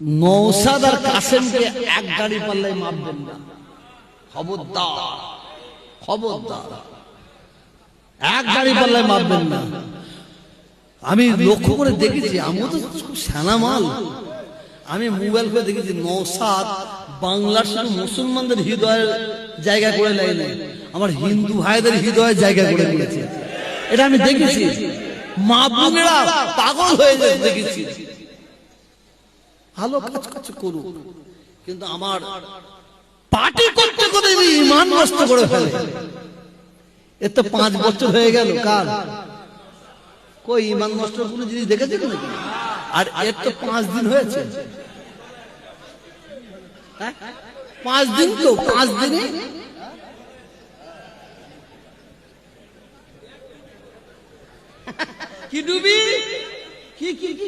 নওশাদ আর কাসেমকে এক গাড়ি পাল্লায় মাপবেন না, খবরদার খবরদার, এক গাড়ি পাল্লায় মাপবেন না। আমি লক্ষ্য করে দেখেছি, আমিও তো খুব সেনা মাল, আমি মোবাইল করে দেখেছি নওশাদ বাংলার শুধু মুসলমানদের হৃদয়ের জায়গা করে নেয়, আমার হিন্দু ভাইদের হৃদয়ের জায়গা করে নিয়েছে। এটা আমি দেখেছি, মা বোনেরা পাগল হয়ে যায় দেখেছি। ভালো কাজ কাজ করুক, কিন্তু আমার পার্টি করতে করে ঈমান নষ্ট করে ফেলে। এর তো 5 বছর হয়ে গেল, কার কই ঈমান নষ্ট কোনো জিনিস দেখেছেন নাকি? আর এর তো 5 দিন হয়েছে, 5 দিন তো, 5 দিনে কি ডুবি, কি কি কি